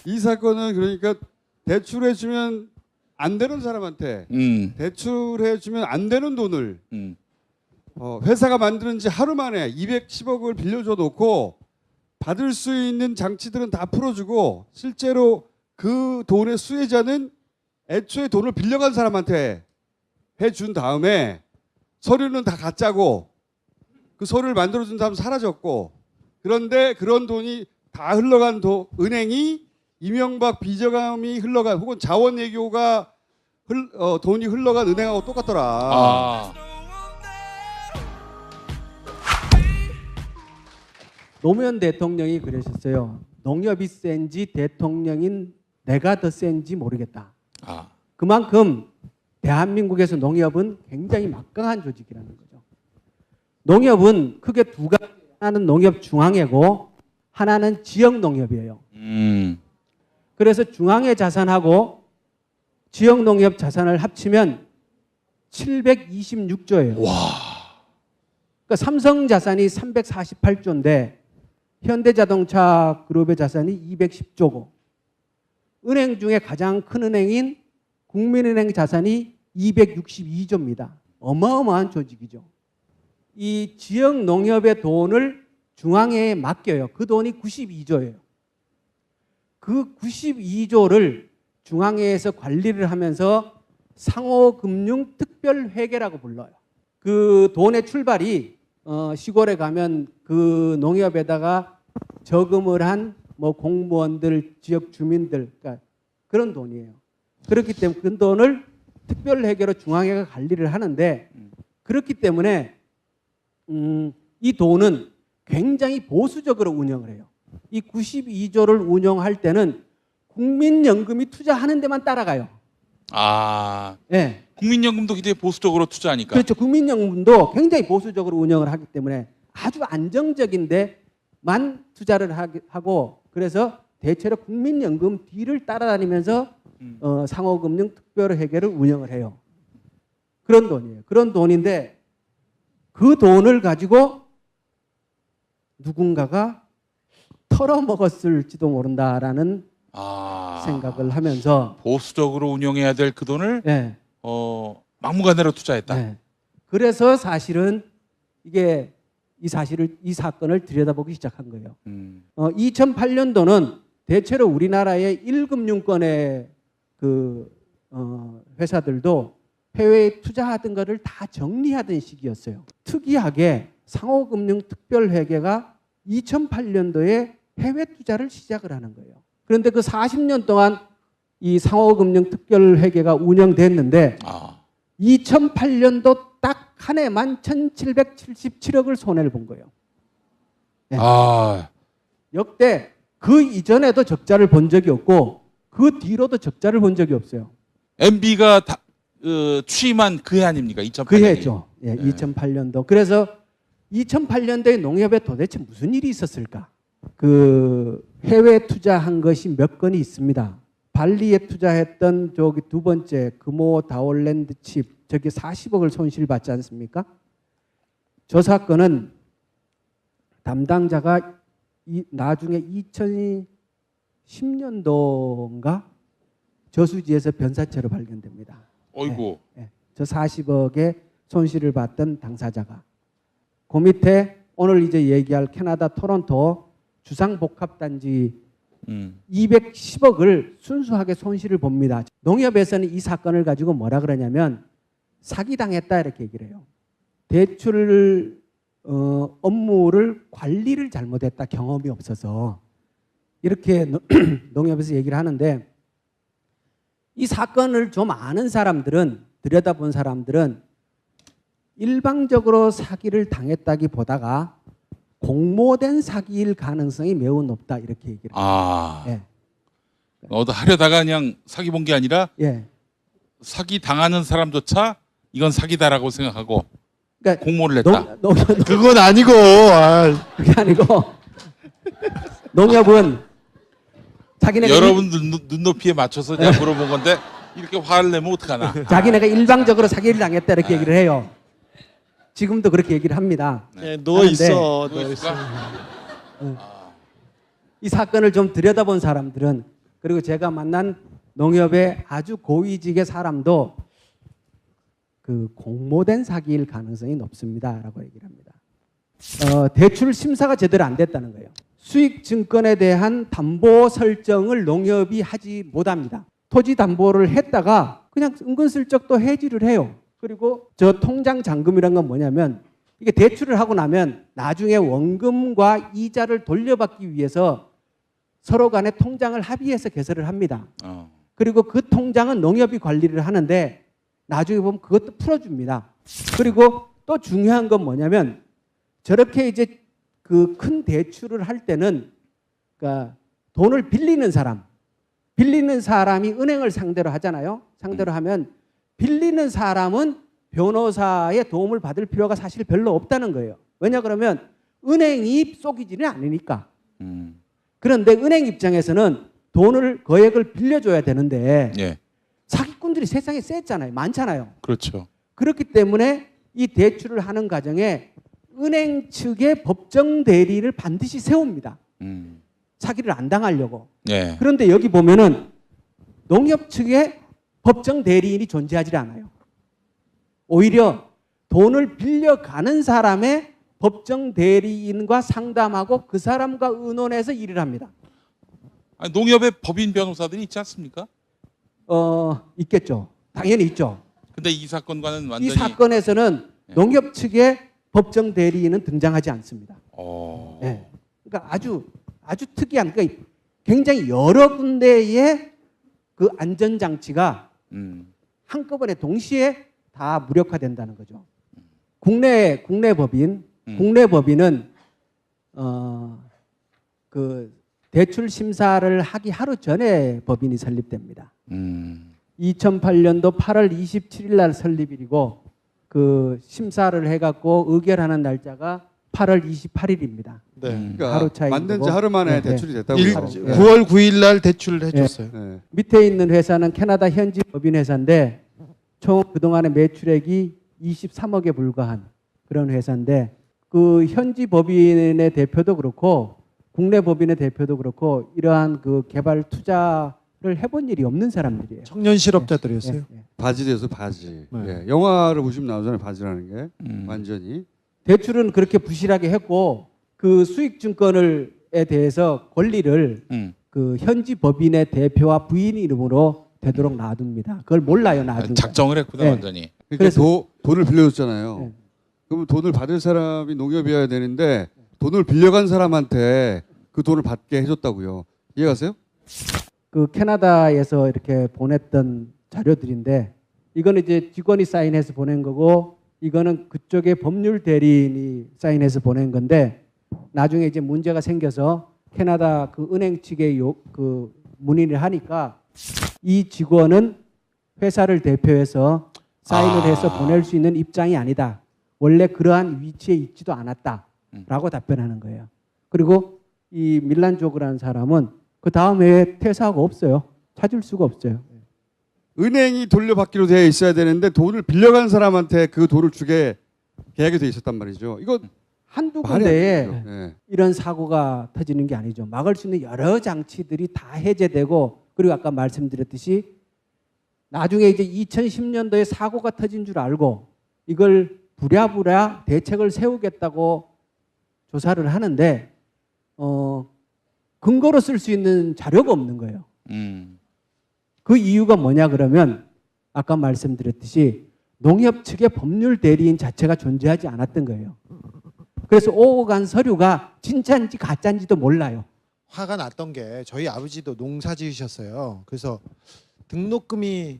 이 사건은 그러니까 대출해주면 안 되는 사람한테 대출해주면 안 되는 돈을 회사가 만드는 지 하루 만에 210억을 빌려줘 놓고 받을 수 있는 장치들은 다 풀어주고 실제로 그 돈의 수혜자는 애초에 돈을 빌려간 사람한테 해준 다음에 서류는 다 가짜고 그 서류를 만들어준 사람 사라졌고 그런데 그런 돈이 다 흘러간 은행이 이명박 비저감이 흘러간 혹은 자원외교가 돈이 흘러간 은행하고 똑같더라. 아. 노무현 대통령이 그러셨어요. 농협이 센지 대통령인 내가 더 센지 모르겠다. 아. 그만큼 대한민국에서 농협은 굉장히 막강한 조직이라는 거죠. 농협은 크게 두 가지, 하나는 농협 중앙회고 하나는 지역 농협이에요. 그래서 중앙회 자산하고 지역 농협 자산을 합치면 726조예요. 와. 그러니까 삼성 자산이 348조인데 현대자동차 그룹의 자산이 210조고 은행 중에 가장 큰 은행인 국민은행 자산이 262조입니다. 어마어마한 조직이죠. 이 지역 농협의 돈을 중앙회에 맡겨요. 그 돈이 92조예요. 그 92조를 중앙회에서 관리를 하면서 상호금융특별회계라고 불러요. 그 돈의 출발이 시골에 가면 그 농협에다가 저금을 한 뭐 공무원들, 지역 주민들, 그러니까 그런 돈이에요. 그렇기 때문에 그 돈을 특별회계로 중앙회가 관리를 하는데 그렇기 때문에 이 돈은 굉장히 보수적으로 운영을 해요. 이 92조를 운영할 때는 국민연금이 투자하는 데만 따라가요. 아. 네. 국민연금도 굉장히 보수적으로 투자하니까. 그렇죠. 국민연금도 굉장히 보수적으로 운영을 하기 때문에 아주 안정적인데만 투자를 하고 그래서 대체로 국민연금 뒤를 따라다니면서 상호금융특별회계를 운영을 해요. 그런 돈이에요. 그런 돈인데 그 돈을 가지고 누군가가 털어먹었을지도 모른다라는 생각을 하면서 보수적으로 운영해야 될 그 돈을 네. 막무가내로 투자했다. 네. 그래서 사실은 이게 이 사건을 들여다보기 시작한 거예요. 2008년도는 대체로 우리나라의 1금융권의 회사들도 해외에 투자하던 거를 다 정리하던 시기였어요. 특이하게 상호금융특별회계가 2008년도에 해외 투자를 시작을 하는 거예요. 그런데 그 40년 동안 이 상호금융특별회계가 운영됐는데 2008년도 딱 한 해만 1,777억을 손해를 본 거예요. 네. 역대 그 이전에도 적자를 본 적이 없고 그 뒤로도 적자를 본 적이 없어요. MB가 취임한 그 해 아닙니까? 2008년. 그 해죠. 예, 2008년도. 그래서 2008년도에 농협에 도대체 무슨 일이 있었을까? 그 해외 투자한 것이 몇 건이 있습니다. 발리에 투자했던 저기 두 번째 금호 다올랜드 칩 저기 40억을 손실받지 않습니까? 저 사건은 담당자가 나중에 2010년도인가 저수지에서 변사체로 발견됩니다. 어이구. 네, 네. 저 40억의 손실을 봤던 당사자가 그 밑에 오늘 이제 얘기할 캐나다 토론토 주상복합단지 210억을 순수하게 손실을 봅니다. 농협에서는 이 사건을 가지고 뭐라 그러냐면 사기당했다 이렇게 얘기를 해요. 대출 업무를 관리를 잘못했다. 경험이 없어서. 이렇게 농협에서 얘기를 하는데 이 사건을 좀 아는 사람들은 들여다본 사람들은 일방적으로 사기를 당했다기보다가 공모된 사기일 가능성이 매우 높다 이렇게 얘기를 해요. 예. 하려다가 그냥 사기 본 게 아니라 예. 사기 당하는 사람조차 이건 사기다라고 생각하고 그러니까 공모를 했다. 그건 아니고. 그게 아니고 농협은 자기네가 여러분들 눈높이에 맞춰서 제가 물어본 건데 이렇게 화를 내면 어떡하나. 자기네가 일방적으로 사기를 당했다 이렇게 얘기를 해요. 지금도 그렇게 얘기를 합니다. 네, 누워 있어. 누워 있을까? 이 사건을 좀 들여다본 사람들은 그리고 제가 만난 농협의 아주 고위직의 사람도 그 공모된 사기일 가능성이 높습니다라고 얘기를 합니다. 대출 심사가 제대로 안 됐다는 거예요. 수익 증권에 대한 담보 설정을 농협이 하지 못합니다. 토지 담보를 했다가 그냥 은근슬쩍 또 해지를 해요. 그리고 저 통장 잔금이란 건 뭐냐면 이게 대출을 하고 나면 나중에 원금과 이자를 돌려받기 위해서 서로 간에 통장을 합의해서 개설을 합니다. 그리고 그 통장은 농협이 관리를 하는데 나중에 보면 그것도 풀어줍니다. 그리고 또 중요한 건 뭐냐면 저렇게 이제 그 큰 대출을 할 때는 그러니까 돈을 빌리는 사람이 은행을 상대로 하잖아요. 상대로 하면 빌리는 사람은 변호사의 도움을 받을 필요가 사실 별로 없다는 거예요. 왜냐 그러면 은행이 속이지는 않으니까. 그런데 은행 입장에서는 거액을 빌려줘야 되는데 예. 사기꾼들이 세상에 셌잖아요. 많잖아요. 그렇죠. 그렇기 때문에 이 대출을 하는 과정에 은행 측의 법정 대리를 반드시 세웁니다. 사기를 안 당하려고. 예. 그런데 여기 보면은 농협 측의 법정 대리인이 존재하지 않아요. 오히려 돈을 빌려가는 사람의 법정 대리인과 상담하고 그 사람과 의논해서 일을 합니다. 아니, 농협에 법인 변호사들이 있지 않습니까? 있겠죠. 당연히 있죠. 근데 이 사건과는 완전히 이 사건에서는 농협 측의 법정 대리인은 등장하지 않습니다. 네. 그러니까 아주 특이한, 그러니까 굉장히 여러 군데의 그 안전장치가 한꺼번에 동시에 다 무력화된다는 거죠. 국내 법인은 그 대출 심사를 하기 하루 전에 법인이 설립됩니다. 2008년도 8월 27일 날 설립일이고 그 심사를 해갖고 의결하는 날짜가 8월 28일입니다. 네. 그러니까 하루 차이 만든 지 하루 만에 대출이 됐다고. 9월 9일 날 대출을 해줬어요. 네. 밑에 있는 회사는 캐나다 현지 법인 회사인데 총 그동안의 매출액이 23억에 불과한 그런 회사인데 그 현지 법인의 대표도 그렇고 국내 법인의 대표도 그렇고 이러한 그 개발 투자를 해본 일이 없는 사람들이에요. 청년 실업자들이었어요. 바지에서 바지. 네. 예. 영화를 보시면 나오잖아요. 바지라는 게 완전히. 대출은 그렇게 부실하게 했고 그 수익증권에 대해서 권리를 그 현지 법인의 대표와 부인 이름으로 되도록 놔둡니다. 그걸 몰라요 나중에. 작정을 했구나 네. 완전히. 그러니까 그래서- 돈을 빌려줬잖아요. 네. 그러면 돈을 받을 사람이 농협이어야 되는데 돈을 빌려간 사람한테 그 돈을 받게 해줬다고요. 이해가세요? 그 캐나다에서 이렇게 보냈던 자료들인데 이거는 이제 직원이 사인해서 보낸 거고 이거는 그쪽의 법률 대리인이 사인해서 보낸 건데 나중에 이제 문제가 생겨서 캐나다 그 은행 측에 그 문의를 하니까 이 직원은 회사를 대표해서 사인을 해서 보낼 수 있는 입장이 아니다. 원래 그러한 위치에 있지도 않았다라고 답변하는 거예요. 그리고 이 밀란조그라는 사람은 그 다음 해에 퇴사하고 없어요. 찾을 수가 없어요. 은행이 돌려받기로 되어 있어야 되는데 돈을 빌려간 사람한테 그 돈을 주게 계약이 돼 있었단 말이죠. 이거 한두 말이 안 군데에 되죠. 예. 이런 사고가 터지는 게 아니죠. 막을 수 있는 여러 장치들이 다 해제되고 그리고 아까 말씀드렸듯이 나중에 이제 2010년도에 사고가 터진 줄 알고 이걸 부랴부랴 대책을 세우겠다고 조사를 하는데 근거로 쓸 수 있는 자료가 없는 거예요. 그 이유가 뭐냐 그러면 아까 말씀드렸듯이 농협 측의 법률 대리인 자체가 존재하지 않았던 거예요. 그래서 오고 간 서류가 진짜인지 가짜인지도 몰라요. 화가 났던 게 저희 아버지도 농사 지으셨어요. 그래서 등록금이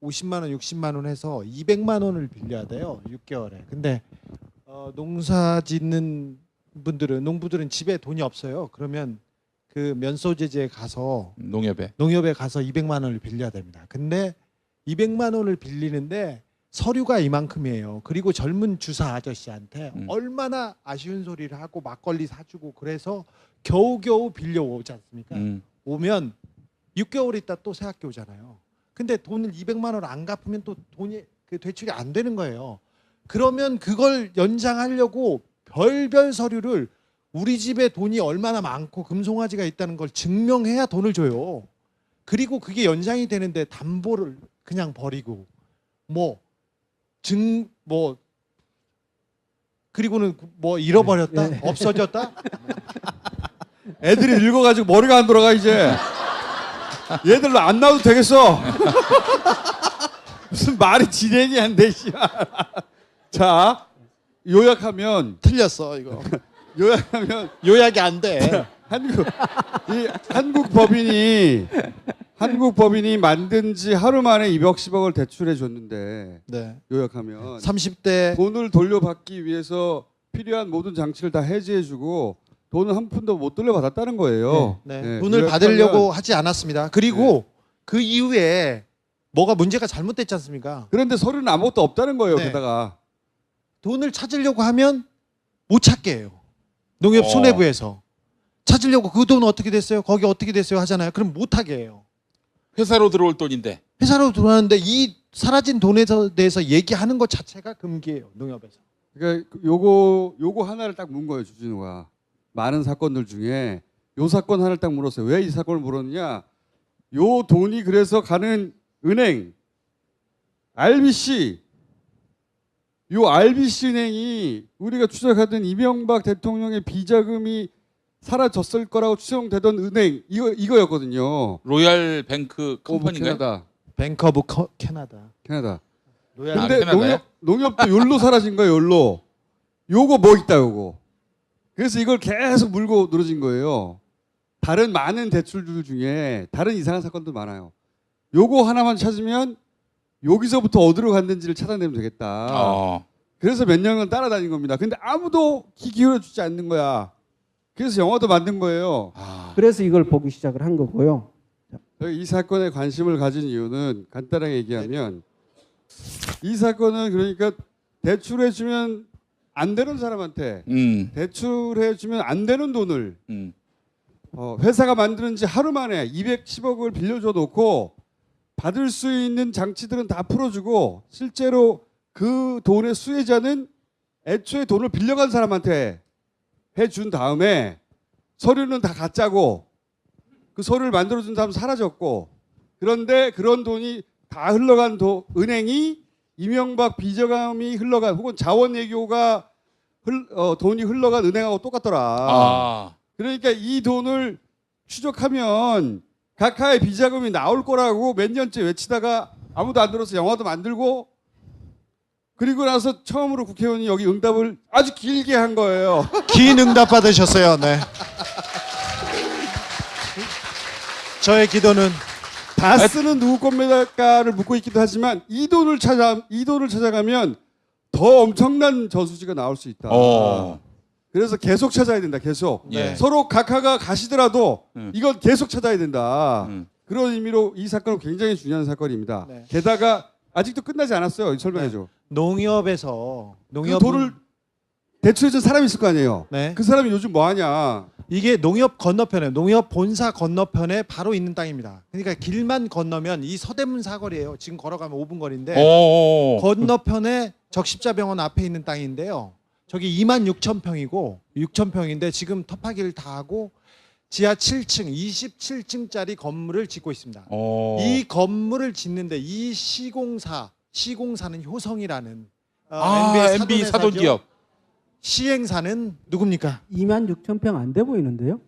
50만 원, 60만 원 해서 200만 원을 빌려야 돼요. 6개월에. 근데 농사 짓는 농부들은 집에 돈이 없어요. 그러면 그 면소재지에 가서 농협에. 농협에 가서 200만 원을 빌려야 됩니다. 근데 200만 원을 빌리는데 서류가 이만큼이에요. 그리고 젊은 주사 아저씨한테 얼마나 아쉬운 소리를 하고 막걸리 사주고 그래서 겨우겨우 빌려오지 않습니까? 오면 6개월 있다 또 새 학기 오잖아요. 근데 돈을 200만 원 안 갚으면 또 돈이 그 대출이 안 되는 거예요. 그러면 그걸 연장하려고 별별 서류를 우리 집에 돈이 얼마나 많고 금송아지가 있다는 걸 증명해야 돈을 줘요. 그리고 그게 연장이 되는데 담보를 그냥 버리고 그리고는 뭐 잃어버렸다, 네. 없어졌다. 애들이 늙어가지고 머리가 안 돌아가 이제. 얘들로 안 나와도 되겠어. 무슨 말이 진행이 안 돼. 씨발. 자, 요약하면 틀렸어 이거. 요약하면 요약이 안 돼. 한국 법인이 만든 지 하루 만에 210억을 대출해 줬는데 네. 요약하면 30대 돈을 돌려받기 위해서 필요한 모든 장치를 다 해제해주고 돈을 한 푼도 못 돌려받았다는 거예요. 네. 돈을 받으려고 하지 않았습니다. 그리고 그 이후에 뭐가 문제가 잘못됐지 않습니까? 그런데 서류는 아무것도 없다는 거예요. 네. 게다가 돈을 찾으려고 하면 못 찾게 해요. 농협 수뇌부에서 찾으려고 그 돈 어떻게 됐어요? 거기 어떻게 됐어요? 하잖아요. 그럼 못 하게 해요. 회사로 들어올 돈인데. 회사로 들어왔는데 이 사라진 돈에 대해서 얘기하는 것 자체가 금기예요. 농협에서. 그러니까 요거 하나를 딱 문 거예요. 주진우가 많은 사건들 중에 요 사건 하나를 딱 물었어요. 왜 이 사건을 물었느냐? 요 돈이 그래서 가는 은행 RBC 요 RBC 은행이 우리가 추적하던 이명박 대통령의 비자금이 사라졌을 거라고 추정되던 은행 이거였거든요. 로얄 뱅크 컴퍼니인가요? 캐나다. 뱅크 오브 캐나다. 로얄 근데 캐나다요? 농협도 욜로 사라진 거예요. 욜로. 요거 뭐 있다 요거. 그래서 이걸 계속 물고 늘어진 거예요. 다른 많은 대출들 중에 다른 이상한 사건도 많아요. 요거 하나만 찾으면 여기서부터 어디로 갔는지를 찾아내면 되겠다. 그래서 몇 년간 따라다닌 겁니다. 근데 아무도 귀 기울여주지 않는 거야. 그래서 영화도 만든 거예요. 그래서 이걸 보기 시작을 한 거고요. 이 사건에 관심을 가진 이유는 간단하게 얘기하면 이 사건은 그러니까 대출해주면 안 되는 사람한테 대출해주면 안 되는 돈을 회사가 만드는 지 하루 만에 210억을 빌려줘 놓고 받을 수 있는 장치들은 다 풀어주고 실제로 그 돈의 수혜자는 애초에 돈을 빌려간 사람한테 해준 다음에 서류는 다 가짜고 그 서류를 만들어준 다음 사라졌고 그런데 그런 돈이 다 흘러간 은행이 이명박 비자금이 흘러간 혹은 자원외교가 돈이 흘러간 은행하고 똑같더라. 그러니까 이 돈을 추적하면 각하의 비자금이 나올 거라고 몇 년째 외치다가 아무도 안 들어서 영화도 만들고 그리고 나서 처음으로 국회의원이 여기 응답을 아주 길게 한 거예요. 긴 응답 받으셨어요. 네. 저의 기도는 다 쓰는 누구 겁니까를 묻고 있기도 하지만 이 돈을 찾아가면 더 엄청난 저수지가 나올 수 있다. 그래서 계속 찾아야 된다. 계속. 예. 서로 각하가 가시더라도 이건 계속 찾아야 된다. 그런 의미로 이 사건은 굉장히 중요한 사건입니다. 네. 게다가 아직도 끝나지 않았어요. 설명해줘. 농협에서 그 돈을 대출해준 사람이 있을 거 아니에요. 네. 그 사람이 요즘 뭐 하냐. 이게 농협 건너편에 농협 본사 건너편에 바로 있는 땅입니다. 그러니까 길만 건너면 이 서대문 사거리예요. 지금 걸어가면 5분 거리인데 건너편에 적십자병원 앞에 있는 땅인데요. 저기 26,000평이고 6,000평인데 지금 터파기를 다 하고 지하 7층 27층짜리 건물을 짓고 있습니다. 이 건물을 짓는데 이 시공사는 효성이라는 MB 사돈 기업. 시행사는 누굽니까? 26,000평 안 돼 보이는데요?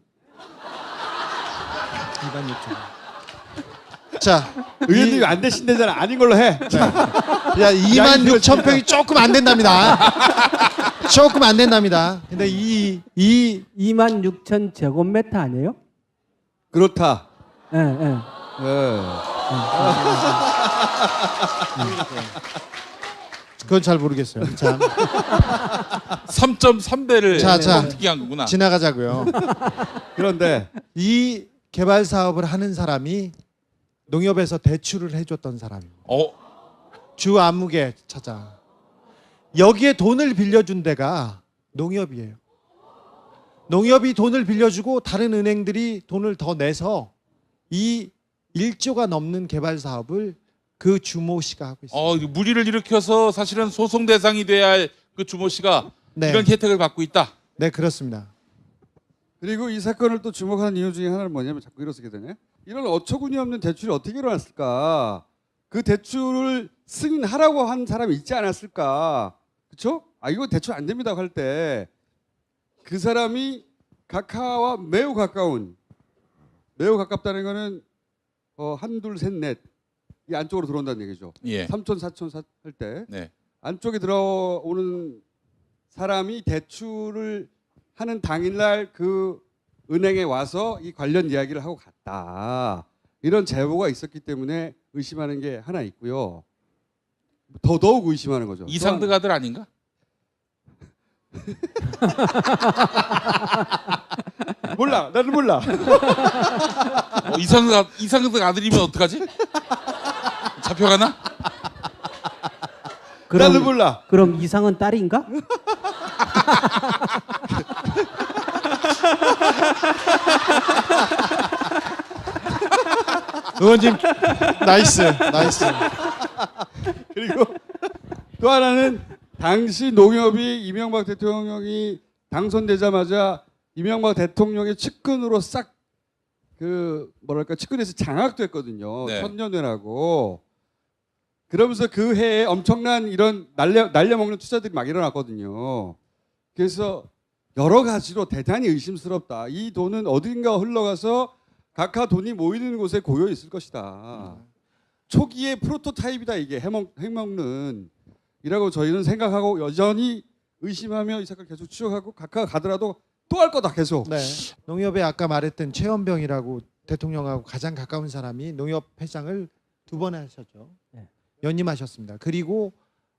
26,000평. 자, 의원님이 안 되신대잖아. 아닌 걸로 해. 야 26,000평이 조금 안 된답니다. 조금 안 된답니다. 근데 이 26,000 제곱미터 아니에요? 그렇다. 예, 예. 그건 잘 모르겠어요. 자, 3.3배를 자. 특이한 거구나. 지나가자고요. 그런데 이 개발 사업을 하는 사람이 농협에서 대출을 해줬던 사람입니다. 주 안무개 찾아. 여기에 돈을 빌려준 데가 농협이에요. 농협이 돈을 빌려주고 다른 은행들이 돈을 더 내서 이 1조가 넘는 개발 사업을 그 주모 씨가 하고 있습니다. 무리를 일으켜서 사실은 소송 대상이 돼야 할 그 주모 씨가 네. 이런 혜택을 받고 있다. 네, 그렇습니다. 그리고 이 사건을 또 주목하는 이유 중에 하나는 뭐냐면 자꾸 일어서게 되네. 이런 어처구니 없는 대출이 어떻게 일어났을까? 그 대출을 승인하라고 한 사람이 있지 않았을까? 그렇죠? 아 이거 대출 안 됩니다 할 때 그 사람이 각하와 매우 가깝다는 거는 한둘 셋 넷 이 안쪽으로 들어온다는 얘기죠. 예. 3촌 4촌 할 때 네. 안쪽에 들어오는 사람이 대출을 하는 당일날 그 은행에 와서 이 관련 이야기를 하고 갔다. 이런 제보가 있었기 때문에 의심하는 게 하나 있고요. 더더욱 의심하는 거죠. 이상득 아들 아닌가? 몰라. 나는 몰라. 이상득 아들이면 어떡하지? 잡혀가나? 나는 몰라. 그럼 이상은 딸인가? 의원님 나이스. 그리고 또 하나는 당시 농협이 이명박 대통령이 당선되자마자 이명박 대통령의 측근으로 싹 측근에서 장악됐거든요. 네. 천년회라고. 그러면서 그 해에 엄청난 이런 날려먹는 투자들이 막 일어났거든요. 그래서 여러 가지로 대단히 의심스럽다. 이 돈은 어딘가 흘러가서 각하 돈이 모이는 곳에 고여 있을 것이다. 초기의 프로토타입이다 이게 해먹는 이라고 저희는 생각하고 여전히 의심하며 이 사건을 계속 추적하고 각하가 가더라도 또 할 거다 계속. 네. 농협에 아까 말했던 최원병이라고 대통령하고 가장 가까운 사람이 농협 회장을 2번 하셨죠. 네. 연임하셨습니다. 그리고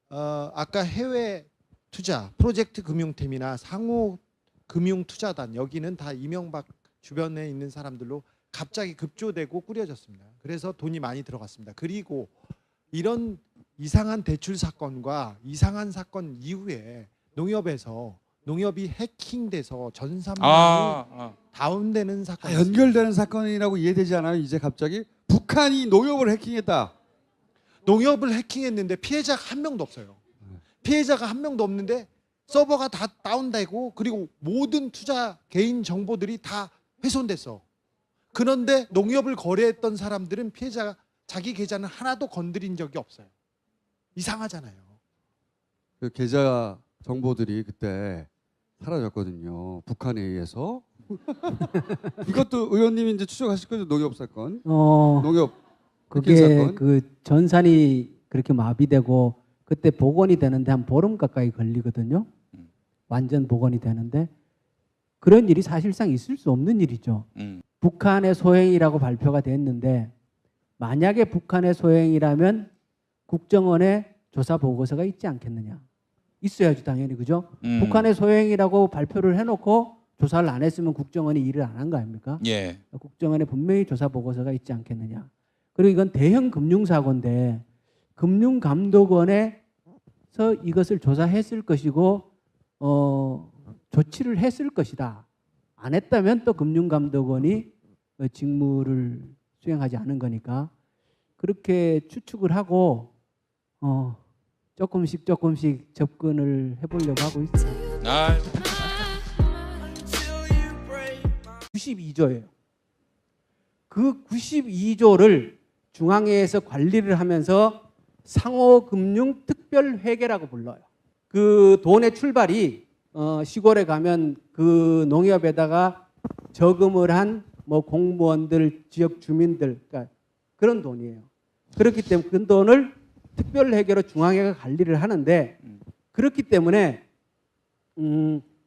아까 해외 투자 프로젝트 금융팀이나 상호 금융투자단 여기는 다 이명박 주변에 있는 사람들로 갑자기 급조되고 꾸려졌습니다. 그래서 돈이 많이 들어갔습니다. 그리고 이런 이상한 대출 사건과 이상한 사건 이후에 농협이 해킹돼서 전 산망이 다운되는 사건. 연결되는 사건이라고 이해되지 않아요? 이제 갑자기 북한이 농협을 해킹했다. 농협을 해킹했는데 피해자가 한 명도 없어요. 피해자가 한 명도 없는데 서버가 다 다운되고 그리고 모든 투자 개인 정보들이 다 훼손됐어. 그런데 농협을 거래했던 사람들은 피해자가 자기 계좌는 하나도 건드린 적이 없어요. 이상하잖아요. 그 계좌 정보들이 그때 사라졌거든요. 북한에 의해서. 이것도 의원님이 이제 추적하실 거죠. 농협 사건. 농협 해킹 그게 사건. 그 전산이 그렇게 마비되고 그때 복원이 되는데 한 보름 가까이 걸리거든요. 완전 복원이 되는데 그런 일이 사실상 있을 수 없는 일이죠. 북한의 소행이라고 발표가 됐는데 만약에 북한의 소행이라면 국정원에 조사 보고서가 있지 않겠느냐. 있어야지 당연히 그죠. 북한의 소행이라고 발표를 해놓고 조사를 안 했으면 국정원이 일을 안 한 거 아닙니까? 예. 국정원에 분명히 조사 보고서가 있지 않겠느냐. 그리고 이건 대형 금융사고인데 금융감독원에서 이것을 조사했을 것이고 조치를 했을 것이다. 안 했다면 또 금융감독원이 직무를 수행하지 않은 거니까 그렇게 추측을 하고 조금씩 접근을 해보려고 하고 있어요. 92조예요. 그 92조를 중앙회에서 관리를 하면서 상호금융특별회계라고 불러요. 그 돈의 출발이 시골에 가면 그 농협에다가 저금을 한 뭐 공무원들, 지역 주민들, 그러니까 그런 돈이에요. 그렇기 때문에 그 돈을 특별회계로 중앙회가 관리를 하는데 그렇기 때문에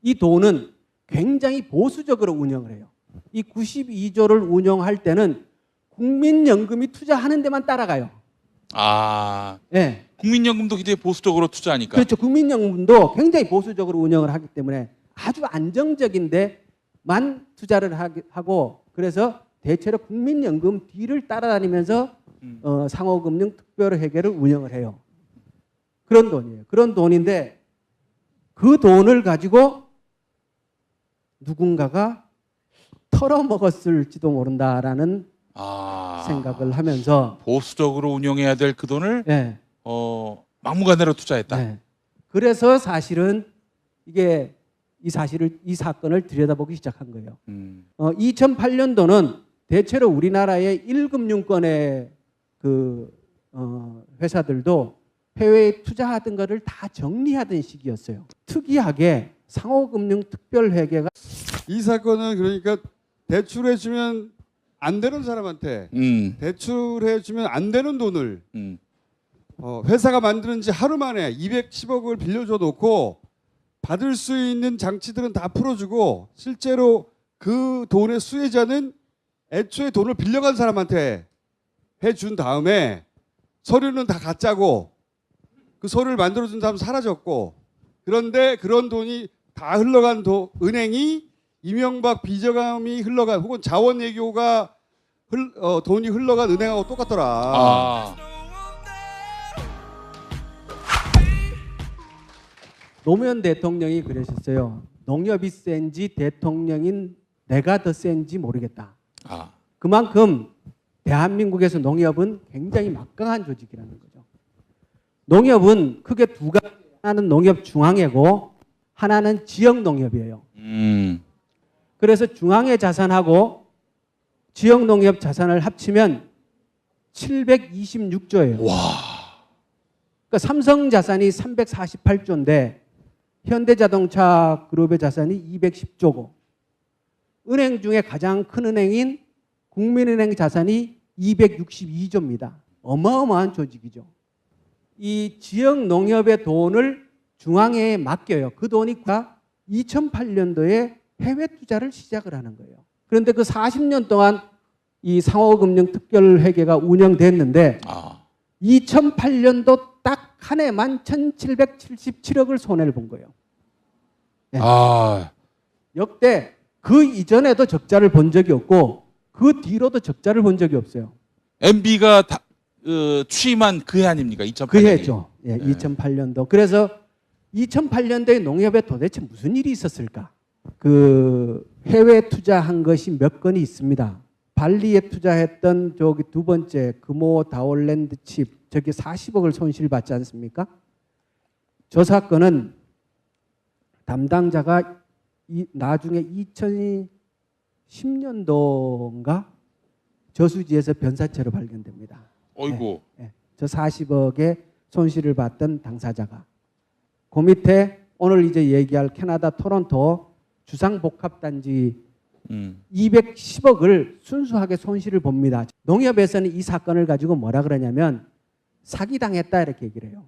이 돈은 굉장히 보수적으로 운영을 해요. 이 92조를 운영할 때는 국민연금이 투자하는 데만 따라가요. 네. 국민연금도 굉장히 보수적으로 투자하니까. 그렇죠. 국민연금도 굉장히 보수적으로 운영을 하기 때문에 아주 안정적인 데만 투자를 하고 그래서 대체로 국민연금 뒤를 따라다니면서 상호금융 특별회계를 운영을 해요. 그런 돈이에요. 그런 돈인데 그 돈을 가지고 누군가가 털어먹었을지도 모른다라는 생각을 하면서 보수적으로 운영해야 될 그 돈을 네. 막무가내로 투자했다. 네. 그래서 사실은 이게 이 사건을 들여다보기 시작한 거예요. 2008년도는 대체로 우리나라의 1금융권의 회사들도 해외에 투자하던 거를 다 정리하던 시기였어요. 특이하게 상호금융특별회계가 이 사건은 그러니까 대출해주면 안 되는 사람한테 대출해주면 안 되는 돈을 회사가 만드는 지 하루 만에 210억을 빌려줘 놓고 받을 수 있는 장치들은 다 풀어주고 실제로 그 돈의 수혜자는 애초에 돈을 빌려간 사람한테 해준 다음에 서류는 다 가짜고 그 서류를 만들어준 다음 사라졌고 그런데 그런 돈이 다 흘러간 은행이 이명박 비저감이 흘러간 혹은 자원외교가 돈이 흘러간 은행하고 똑같더라. 아. 노무현 대통령이 그러셨어요. 농협이 센지 대통령인 내가 더 센지 모르겠다. 아. 그만큼 대한민국에서 농협은 굉장히 막강한 조직이라는 거죠. 농협은 크게 두 가지, 하나는 농협 중앙회고 하나는 지역 농협이에요. 그래서 중앙회 자산하고 지역 농협 자산을 합치면 726조예요. 와. 그러니까 삼성 자산이 348조인데 현대자동차 그룹의 자산이 210조고 은행 중에 가장 큰 은행인 국민은행 자산이 262조입니다. 어마어마한 조직이죠. 이 지역 농협의 돈을 중앙회에 맡겨요. 그 돈이 2008년도에 해외 투자를 시작을 하는 거예요. 그런데 그 40년 동안 이 상호금융특별회계가 운영됐는데 2008년도 딱 한 해만 1,777억을 손해를 본 거예요. 네. 역대 그 이전에도 적자를 본 적이 없고 그 뒤로도 적자를 본 적이 없어요. MB가 취임한 그 해 아닙니까? 2008년이. 그 해죠. 예, 2008년도. 그래서 2008년도에 농협에 도대체 무슨 일이 있었을까? 그 해외 투자한 것이 몇 건이 있습니다. 발리에 투자했던 저기 두 번째 금호 다올랜드 칩 저기 40억을 손실 받지 않습니까? 저 사건은 담당자가 나중에 2010년도인가 저수지에서 변사체로 발견됩니다. 어이고. 네. 저 40억의 손실을 봤던 당사자가 그 밑에 오늘 이제 얘기할 캐나다 토론토 주상복합단지 210억을 순수하게 손실을 봅니다. 농협에서는 이 사건을 가지고 뭐라 그러냐면 사기당했다 이렇게 얘기를 해요.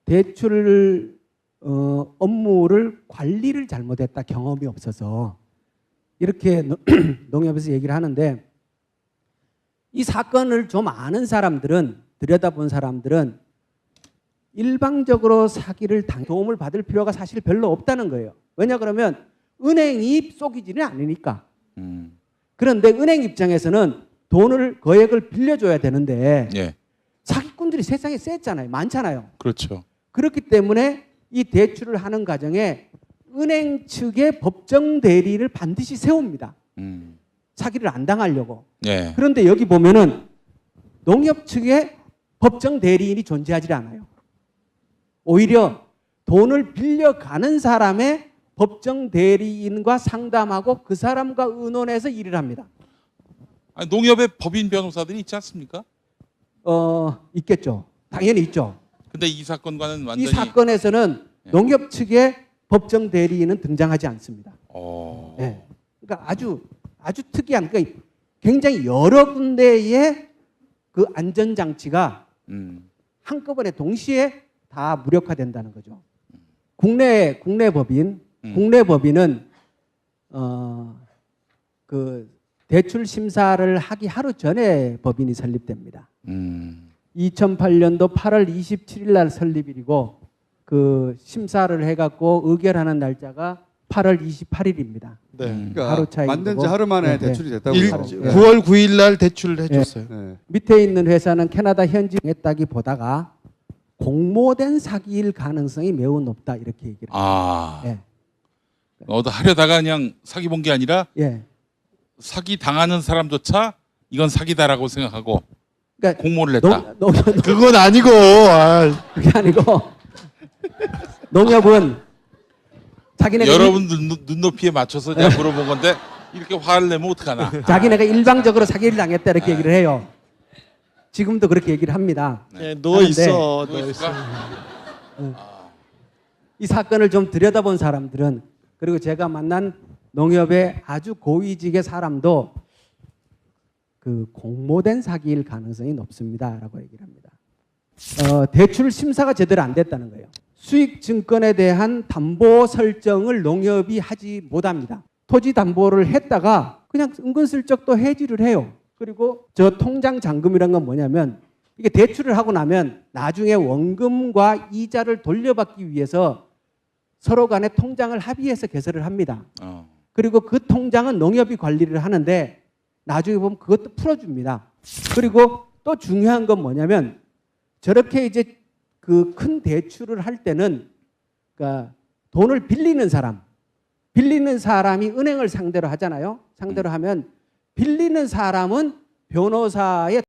대출 업무를 관리를 잘못했다. 경험이 없어서. 이렇게 농협에서 얘기를 하는데 이 사건을 좀 아는 사람들은 들여다본 사람들은 일방적으로 사기를 도움을 받을 필요가 사실 별로 없다는 거예요. 왜냐 그러면 은행이 속이지는 않으니까. 그런데 은행 입장에서는 거액을 빌려줘야 되는데 예. 사기꾼들이 세상에 셌잖아요. 많잖아요. 그렇죠. 그렇기 때문에 이 대출을 하는 과정에 은행 측의 법정 대리를 반드시 세웁니다. 사기를 안 당하려고. 예. 그런데 여기 보면은 농협 측의 법정 대리인이 존재하지 않아요. 오히려 돈을 빌려가는 사람의 법정 대리인과 상담하고 그 사람과 의논해서 일을 합니다. 아니, 농협에 법인 변호사들이 있지 않습니까? 있겠죠. 당연히 있죠. 근데 이 사건과는 이 완전히 사건에서는 농협 측의 법정 대리인은 등장하지 않습니다. 네. 그러니까 아주 특이한, 그러니까 굉장히 여러 군데의 그 안전 장치가 한꺼번에 동시에 다 무력화된다는 거죠. 국내 법인은 그 대출 심사를 하기 하루 전에 법인이 설립됩니다. 2008년도 8월 27일 날 설립일이고 그 심사를 해갖고 의결하는 날짜가 8월 28일입니다. 네. 그러니까 하루 차이 만든 지 하루 만에 대출이 됐다고요. 9월 9일 날 대출을 해줬어요. 네. 밑에 있는 회사는 캐나다 현지했다기 보다가 공모된 사기일 가능성이 매우 높다 이렇게 얘기를 합니다. 예. 너도 하려다가 그냥 사기 본 게 아니라 예. 사기 당하는 사람조차 이건 사기다라고 생각하고 그러니까 공모를 했다. 그건 아니고. 그게 아니고 농협은 자기네가 여러분 눈높이에 맞춰서 제가 물어본 건데 이렇게 화를 내면 어떡하나. 자기네가 일방적으로 사기를 당했다 이렇게 얘기를 해요. 지금도 그렇게 얘기를 합니다. 네, 누워 있어. 누워 누워 있어. 이 사건을 좀 들여다본 사람들은, 그리고 제가 만난 농협의 아주 고위직의 사람도 그 공모된 사기일 가능성이 높습니다라고 얘기를 합니다. 대출 심사가 제대로 안 됐다는 거예요. 수익 증권에 대한 담보 설정을 농협이 하지 못합니다. 토지 담보를 했다가 그냥 은근슬쩍 또 해지를 해요. 그리고 저 통장 잔금이란 건 뭐냐면, 이게 대출을 하고 나면 나중에 원금과 이자를 돌려받기 위해서 서로 간에 통장을 합의해서 개설을 합니다. 그리고 그 통장은 농협이 관리를 하는데 나중에 보면 그것도 풀어줍니다. 그리고 또 중요한 건 뭐냐면, 저렇게 이제 그 큰 대출을 할 때는 그러니까 돈을 빌리는 사람이 은행을 상대로 하잖아요. 상대로 하면 빌리는 사람은 변호사의